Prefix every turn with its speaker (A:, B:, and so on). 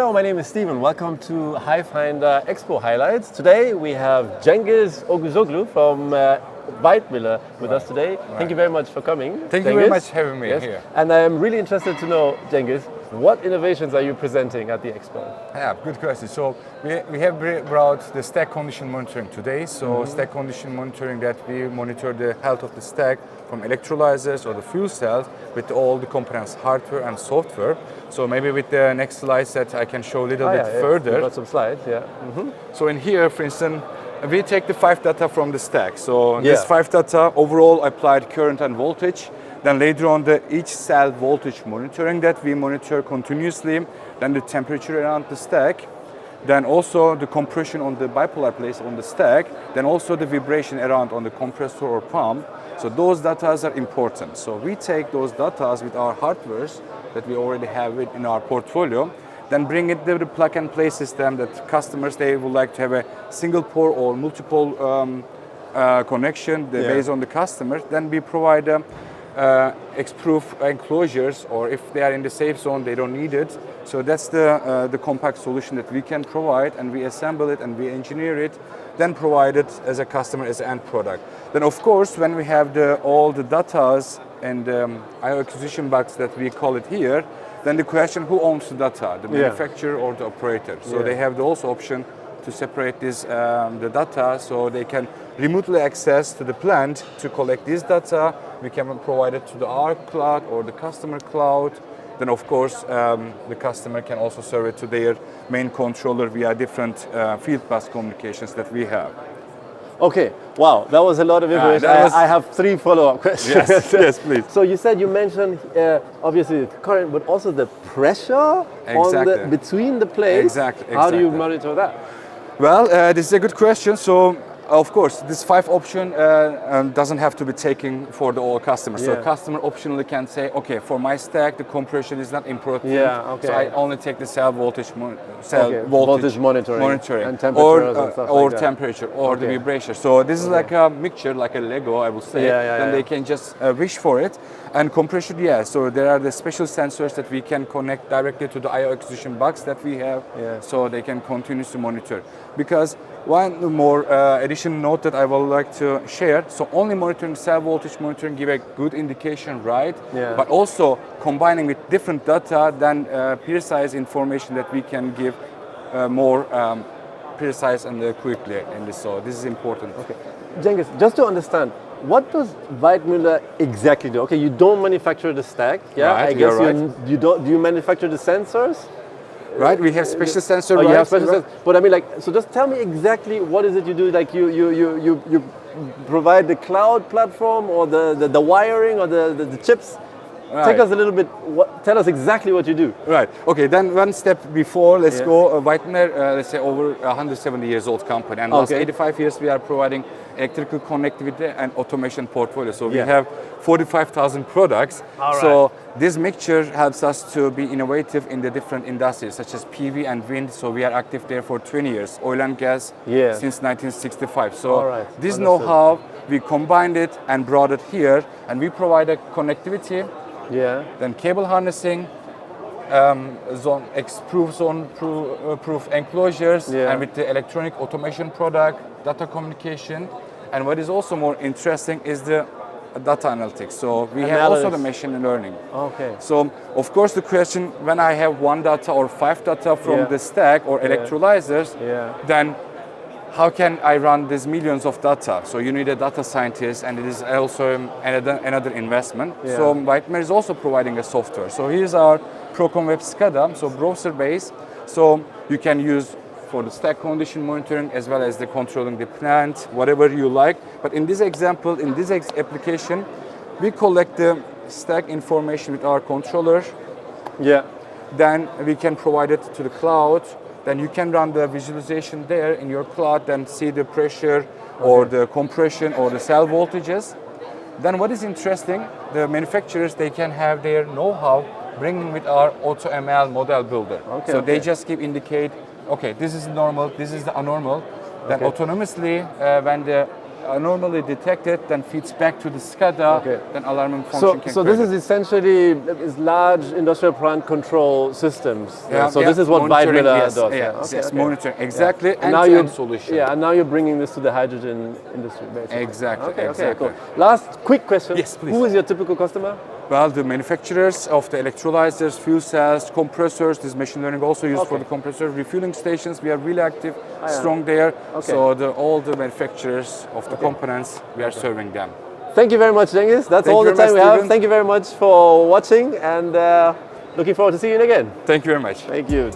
A: Hello, my name is Steven. Welcome to Hyfindr Expo highlights. Today we have Cengiz Oguzoglu from Weidmüller with us today. Thank you very much for coming.
B: Thank you very much for having me here.
A: And I'm really interested to know, Cengiz, what innovations are you presenting at the Expo?
B: Yeah, good question. So we have brought the stack condition monitoring today. So stack condition monitoring, that we monitor the health of the stack from electrolyzers or the fuel cells with all the components, hardware and software. So maybe with the next slides that I can show a little bit further.
A: We've got some slides,
B: So in here, for instance, we take the 5 data from the stack. So this 5 data, overall applied current and voltage. Then later on, each cell voltage monitoring that we monitor continuously. Then the temperature around the stack. Then also the compression on the bipolar place on the stack. Then also the vibration around on the compressor or pump. So those data are important. So we take those data with our hardwares that we already have in our portfolio, then bring it to the plug and play system that customers, they would like to have a single port or multiple connection based on the customer. Then we provide X-proof enclosures, or if they are in the safe zone, they don't need it. So that's the compact solution that we can provide, and we assemble it and we engineer it, then provide it as a customer as an end product. Then of course, when we have all the datas and IO acquisition box that we call it here, then the question, who owns the data, the manufacturer or the operator? So they have the also option to separate this the data, so they can remotely access to the plant to collect this data. We can provide it to our cloud or the customer cloud. Then of course the customer can also serve it to their main controller via different field bus communications that we have.
A: Okay, wow, that was a lot of information. I have 3 follow-up questions.
B: Yes, please.
A: So you mentioned obviously the current, but also the pressure on between the plates.
B: Exactly.
A: How do you monitor that?
B: Well, this is a good question. So, of course, this 5 option doesn't have to be taken for all customers. So, customer optionally can say, okay, for my stack, the compression is not important. So I only take the cell voltage monitoring
A: and temperatures and stuff
B: or
A: like
B: temperature or the vibration. So this is like a mixture, like a Lego, I would say. Then they can just wish for it. And compression, so there are the special sensors that we can connect directly to the IO acquisition box that we have, so they can continuously monitor. Because one more additional note that I would like to share, so only monitoring cell voltage monitoring give a good indication, right? But also combining with different data, then precise information that we can give more precise and quickly in this. So this is important.
A: Okay, Cengiz, just to understand, what does Weidmuller exactly do? Okay, you don't manufacture the stack, I guess you don't. Do you manufacture the sensors?
B: Right, we have special sensors.
A: You have special sensors. But I mean, so just tell me exactly what is it you do? Like you provide the cloud platform or the wiring or the chips. Take us a little bit. Tell us exactly what you do.
B: Right. Okay. Then one step before, let's go. Weidmuller, let's say over 170 years old company, and last 85 years we are providing electrical connectivity and automation portfolio. So we have 45,000 products. So this mixture helps us to be innovative in the different industries, such as PV and wind. So we are active there for 20 years. Oil and gas since 1965. So this know-how, we combined it and brought it here, and we provide a connectivity. Then cable harnessing, proof enclosures, and with the electronic automation product, data communication. And what is also more interesting is the data analytics. So we have also the machine learning. So of course the question, when I have 1 data or 5 data from the stack or electrolyzers, then how can I run these millions of data? So you need a data scientist, and it is also another investment. So Weidmuller is also providing a software. So here's our Procon Web SCADA, so browser-based. So you can use for the stack condition monitoring as well as the controlling the plant, whatever you like. But in this example, in this application, we collect the stack information with our controller. Then we can provide it to the cloud. Then you can run the visualization there in your cloud, then see the pressure or the compression or the cell voltages. Then what is interesting, the manufacturers, they can have their know-how bringing with our AutoML model builder. So they just indicate, okay, this is normal, this is the abnormal. Then autonomously, when the normally detected, then feeds back to the SCADA,
A: Okay.
B: then alarming function can
A: So this
B: create
A: is essentially large industrial plant control systems. So this is what
B: monitoring,
A: Weidmueller
B: yes,
A: does.
B: Yes, monitoring, exactly,
A: And now
B: end-to-end solution.
A: Yeah, and now you're bringing this to the hydrogen industry, basically.
B: Exactly,
A: Okay,
B: exactly.
A: cool. Last quick question.
B: Yes, please.
A: Who is your typical customer?
B: Well, the manufacturers of the electrolyzers, fuel cells, compressors, this machine learning also used for the compressor, refueling stations, we are really active, strong there.
A: Okay.
B: So all the manufacturers of the components, we are serving them.
A: Thank you very much, Cengiz. That's
B: Thank
A: all
B: you
A: the
B: very
A: time
B: much,
A: we have.
B: Steven.
A: Thank you very much for watching, and looking forward to seeing you again.
B: Thank you very much.
A: Thank you.